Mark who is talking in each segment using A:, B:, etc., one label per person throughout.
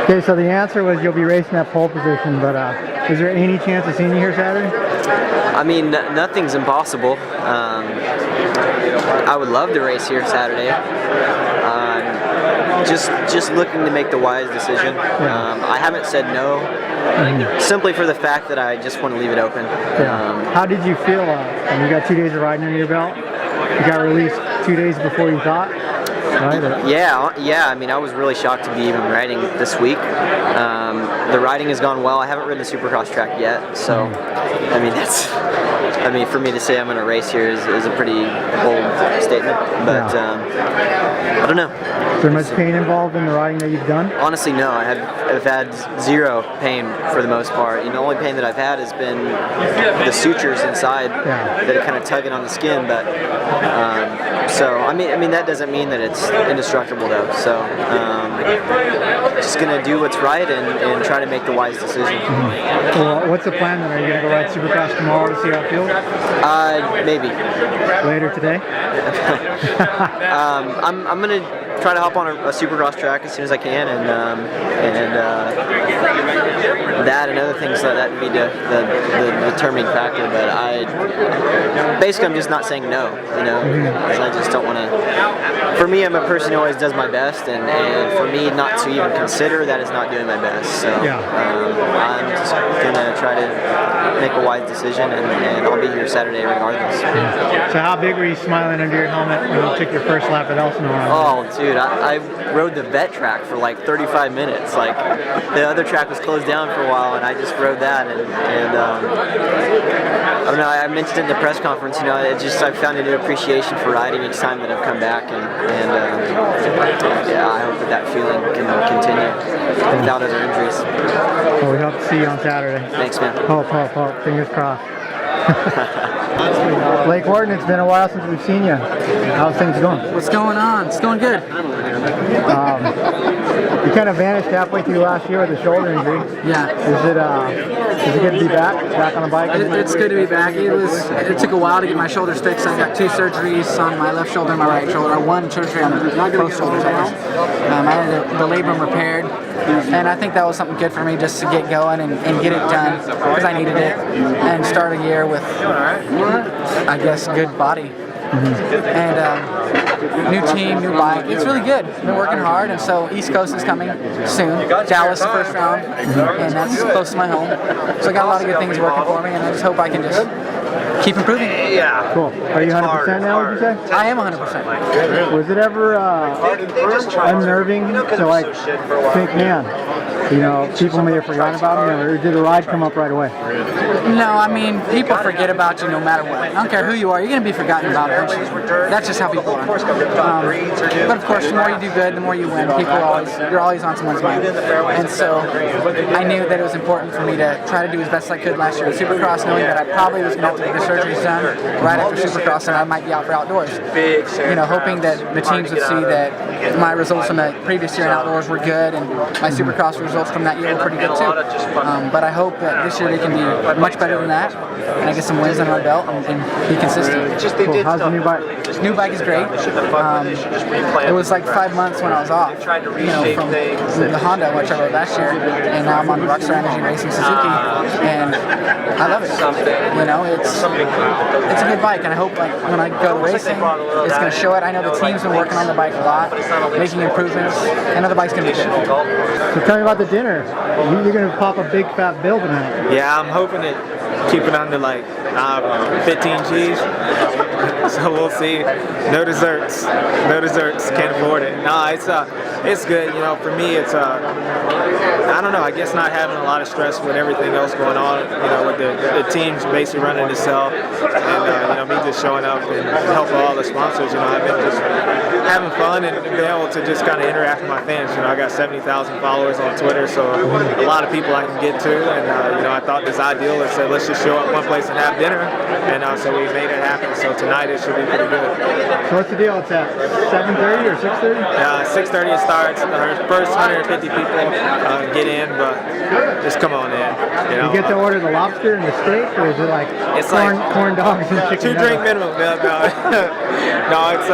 A: Okay, so the answer was you'll be racing at pole position, but is there any chance of seeing you here Saturday?
B: I mean, nothing's impossible. I would love to race here Saturday. Just looking to make the wise decision. I haven't said no, simply for the fact that I just want to leave it open.
A: How did you feel when you got 2 days of riding under your belt? You got released 2 days before you thought, right?
B: Yeah. I mean, I was really shocked to be even riding this week. The riding has gone well. I haven't ridden the Supercross track yet, so I mean, for me to say I'm going to race here is a pretty bold statement. But I don't know.
A: Is there much pain involved in the riding that you've done?
B: Honestly, no. I've had zero pain for the most part. The only pain that I've had has been the sutures inside that are kind of tugging on the skin. But so I mean that doesn't mean that it's indestructible though. So just gonna do what's right and try to make the wise decision.
A: Well, what's the plan then? Are you gonna go ride Supercross tomorrow to see how it feels?
B: Maybe.
A: Later today?
B: I'm gonna try to hop on a Supercross track as soon as I can, and that and other things like that would be the determining factor. But I'm just not saying no, because I just don't want to. For me, I'm a person who always does my best, and for me not to even consider that is not doing my best. So I'm just gonna try to make a wise decision, and I'll be here Saturday regardless.
A: So how big were you smiling under your helmet when you took your first lap at Elsinore?
B: Oh, dude, I rode the vet track for like 35 minutes. Like, the other track was closed down for a while, and I just rode that. And I don't know. I mentioned it in the press conference. I've found a new appreciation for riding each time that I've come back, and I hope that feeling can continue without other injuries.
A: Well, we hope to see you on Saturday.
B: Thanks, man.
A: Hope. Fingers crossed. Blake Horton, it's been a while since we've seen you. How's things going?
C: What's going on? It's going good.
A: You kind of vanished halfway through last year with a shoulder injury.
C: Yeah.
A: Is it good to be back on the bike?
C: It's good to be back. It took a while to get my shoulders fixed. I got 2 surgeries on my left shoulder and my right shoulder. 1 surgery on both shoulders. I had the labrum repaired, and I think that was something good for me just to get going and get it done because I needed it and start a year with, I guess, good body. And new team, new bike. It's really good. Been working hard, and so East Coast is coming soon. Dallas, the first round, and that's close to my home. So I got a lot of good things working for me, and I just hope I can just keep improving.
A: Yeah. Cool. Are you 100% now, would you say?
C: I am 100%.
A: Was it ever unnerving to think, man, people may have forgotten about me, or did the ride come up right away?
C: No, I mean, people forget about you no matter what. I don't care who you are, you're going to be forgotten about eventually. That's just how people are. But of course, the more you do good, the more you win. You're always on someone's mind. And so I knew that it was important for me to try to do as best I could last year at Supercross, knowing that I probably was going to have to get the surgeries done right after Supercross, and I might be out for outdoors. Hoping that the teams would see that my results from the previous year in outdoors were good, and my Supercross results from that year were pretty good too. But I hope that this year they can be much better than that, and I get some wins under my belt and be consistent.
A: Cool. How's the new bike?
C: New bike is great. It was like 5 months when I was off, from the Honda, which I rode last year, and now I'm on Monster Energy Racing Suzuki, and I love it. It's a good bike, and I hope when I go racing, it's going to show it. I know the team's been working on the bike a lot, making improvements. I know the bike's going to be good.
A: So tell me about the dinner. You're going to pop a big fat bill tonight.
D: Yeah, I'm hoping to keep it under 15 G's. So we'll see. No desserts. Can't afford it. No, it's good. For me, it's I don't know. I guess not having a lot of stress with everything else going on. With the teams basically running itself, and me just showing up and helping all the sponsors. I've been just having fun and being able to just kind of interact with my fans. I got 70,000 followers on Twitter, so a lot of people I can get to. And I thought this ideal is said let's just show up one place and have dinner, and so we made it happen. So tonight it should be pretty good.
A: So what's the deal? It's at 7:30 or 6:30?
D: 6:30 is starts, the first 150 people get in, but just come on in. You know?
A: You get to order the lobster and the steak, or is it like
D: It's
A: corn dogs and chicken
D: 2 drink
A: nuggets?
D: minimum. No, it's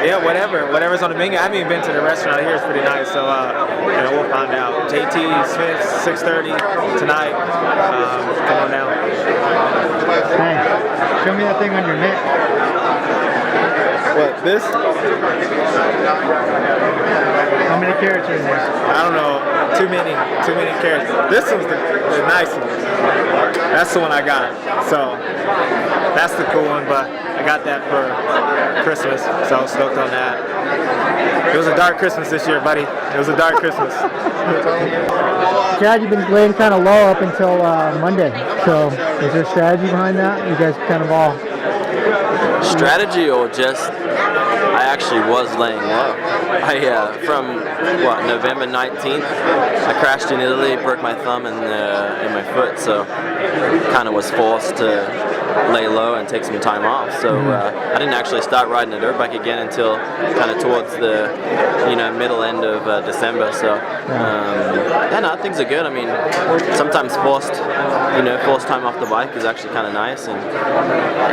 D: yeah, whatever's on the menu. I haven't even been to the restaurant here. It's pretty nice, so you know, we'll find out. JT Smith, 6:30 tonight. Come on down.
A: Hey, show me that thing on your neck.
D: What, this?
A: How many carats are in there?
D: I don't know. Too many carats. This one's the nice one. That's the one I got. So that's the cool one, but I got that for Christmas, so I was stoked on that. It was a dark Christmas this year, buddy. It was a dark Christmas.
A: Chad, you've been playing kind of low up until Monday. So is there strategy behind that? You guys kind of all...
E: Strategy or just, I actually was laying low. From November 19th, I crashed in Italy, broke my thumb in my foot, so kind of was forced to lay low and take some time off. So I didn't actually start riding a dirt bike again until kind of towards the middle end of December. So no, things are good. I mean, sometimes forced time off the bike is actually kind of nice, and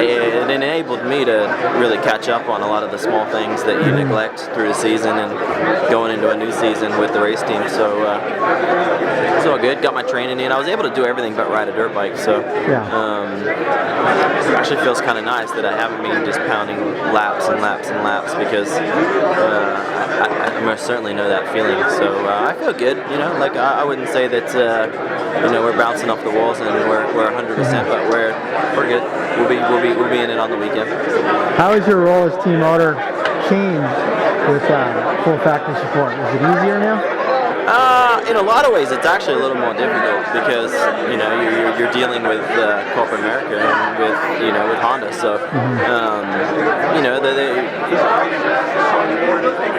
E: it enabled me to really catch up on a lot of the small things that you neglect through the season and going into a new season with the race team. So it's all good. Got my training in. I was able to do everything but ride a dirt bike. So it actually feels kind of nice that I haven't been just pounding laps and laps and laps, because I most certainly know that feeling. So I feel good. Like I wouldn't say that we're bouncing off the walls and we're 100%, but we're good. We'll be in it on the weekend.
A: How has your role as team owner changed with full factory support? Is it easier now?
E: In a lot of ways, it's actually a little more difficult, because you're dealing with corporate America and with Honda. So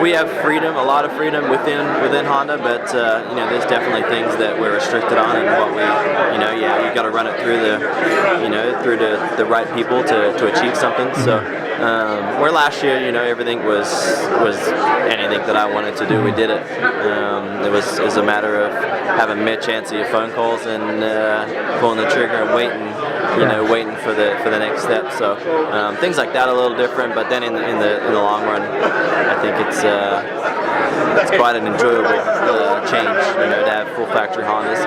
E: we have freedom, a lot of freedom within Honda, but there's definitely things that we're restricted on, and what we you got to run it through the right people to achieve something. So where last year everything was anything that I wanted to do, we did it. It was a matter of having Mitch answer your phone calls and pulling the trigger and waiting for the next step. So things like that are a little different, but then in the long run, I think it's quite an enjoyable change, to have full factory Hondas.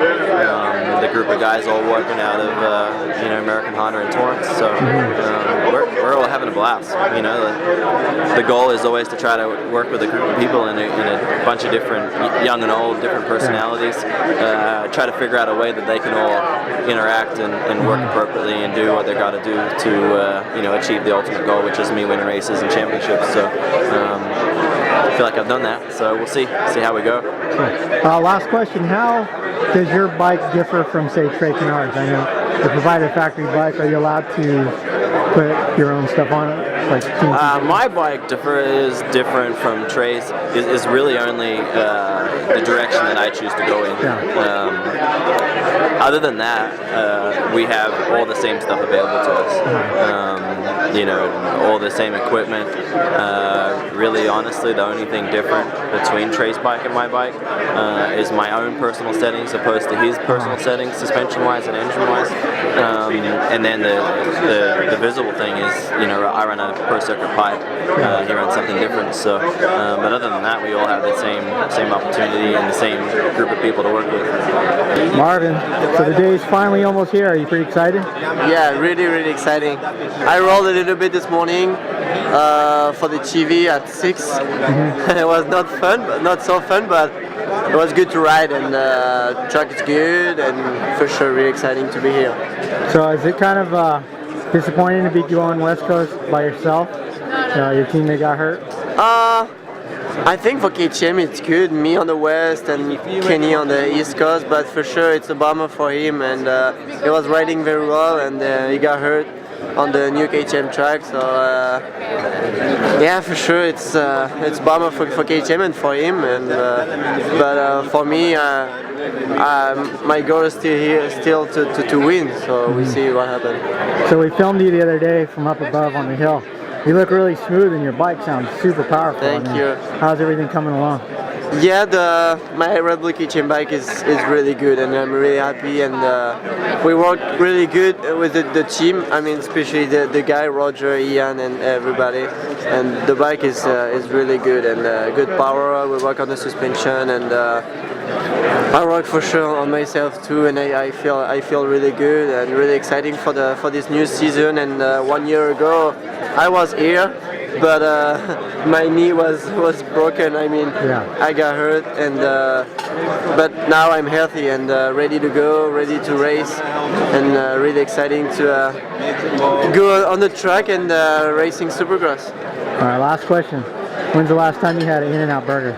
E: The group of guys all working out of American Honda in Torrance. So we're all having a blast. The goal is always to try to work with a group of people in a bunch of different, young and old, different personalities. Try to figure out a way that they can all interact and work appropriately and do what they got to do to achieve the ultimate goal, which is me winning races and championships. So I feel like I've done that. So we'll see how we go.
A: Last question: how does your bike differ from, say, Trey Canard's? I know you provide a factory bike. Are you allowed to put your own stuff on it?
E: My bike is different from Trey's. Is really only the direction that I choose to go in. Other than that, we have all the same stuff available to us. All the same equipment. Really, honestly, the only thing different between Trey's bike and my bike is my own personal settings opposed to his personal settings, suspension-wise and engine-wise. And then the visible thing is, I run a Pro Circuit pipe. He runs something different. So, but other than that, we all have the same opportunity and the same group of people to work with.
A: Marvin, so the day is finally almost here. Are you pretty excited?
F: Yeah, really, really exciting. I rolled a little bit this morning for the TV at 6. It was not so fun, but it was good to ride, and the track is good, and for sure really exciting to be here.
A: So is it kind of disappointing to be going West Coast by yourself? Your teammate got hurt?
F: I think for KTM it's good, me on the west and Kenny on the east coast, but for sure it's a bummer for him, and he was riding very well, and he got hurt on the new KTM track. So yeah, for sure it's bummer for KTM and for him, and but for me, my goal is still to win. So we see what happens.
A: So we filmed you the other day from up above on the hill. You look really smooth, and your bike sounds super powerful.
F: Thank you.
A: How's everything coming along?
F: Yeah, my Red Bull Kitchen bike is really good, and I'm really happy. And we work really good with the team. I mean, especially the guy Roger, Ian, and everybody. And the bike is really good and good power. We work on the suspension, and I work for sure on myself too. And I feel really good and really exciting for this new season. And 1 year ago, I was here. But my knee was broken. I mean, I got hurt, and but now I'm healthy and ready to go, ready to race, and really exciting to go on the track and racing Supercross.
A: All right, last question. When's the last time you had an In-N-Out burger?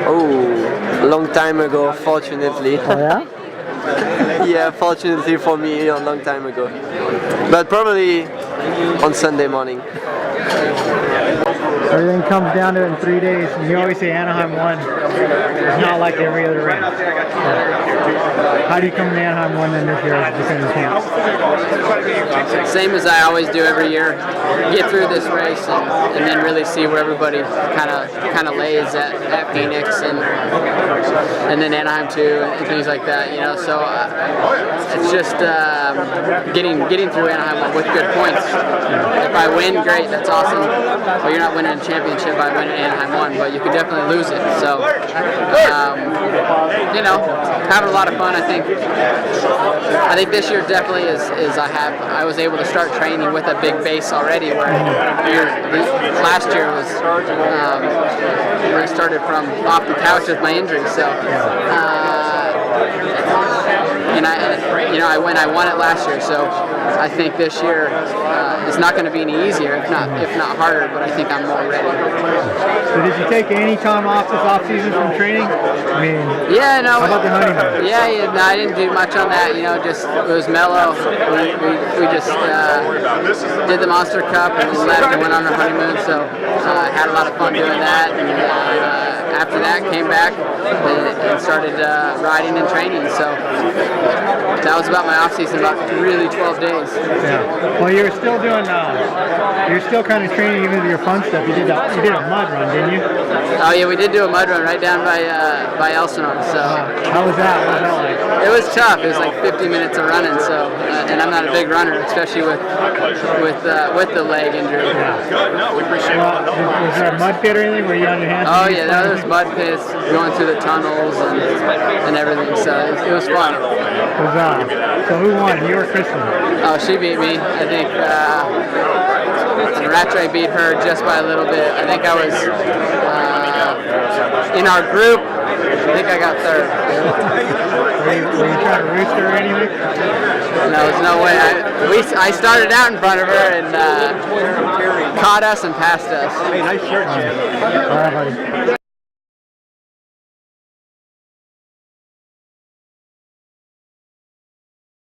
F: Oh, a long time ago, fortunately.
A: Oh yeah?
F: Yeah, fortunately for me, a long time ago. But probably on Sunday morning.
A: Everything comes down to it in 3 days, and you always say Anaheim won. It's not like every other race. How do you come to Anaheim won then this year as defending champs?
G: Same as I always do every year. Get through this race and then really see where everybody kind of lays at Phoenix and then Anaheim too and things like that. You know, so it's just getting through Anaheim with good points. If I win, great, that's awesome. But you're not winning a championship by winning Anaheim 1, but you could definitely lose it. So, you know, having a lot of fun. I think this year definitely is I was able to start training with a big base already. Where last year was where I started from off the couch with my injury. So. And I won it last year, so I think this year is not going to be any easier, if not harder. But I think I'm more ready.
A: So did you take any time off this off season from training? I mean,
G: yeah, no.
A: How about the honeymoon?
G: Yeah, no, I didn't do much on that. You know, just it was mellow. We just did the Monster Cup and left and went on our honeymoon. So I had a lot of fun doing that. And after that, came back and started riding and training. So that was about my off season, about really 12 days.
A: Yeah. Well, you're still doing. You're still kind of training even with your fun stuff. You did a mud run, didn't you?
G: Oh yeah, we did do a mud run right down by Elsinore. So
A: how was that? What was that like?
G: It was tough. It was like 50 minutes of running. So and I'm not a big runner, especially with the leg injury.
A: Yeah. Was there a mud pit or anything? Were you on your hands?
G: Oh yeah, no, there's mud pits going through the tunnels and everything. So it was fun.
A: So who won? You or Kristen?
G: Oh, she beat me. I think Rattray beat her just by a little bit. I think I was in our group. I think I got third.
A: Were you trying to roost her or anything?
G: No, there's no way. I started out in front of her and caught us and passed us.
A: Hey, nice shirt, Jim. All right, buddy.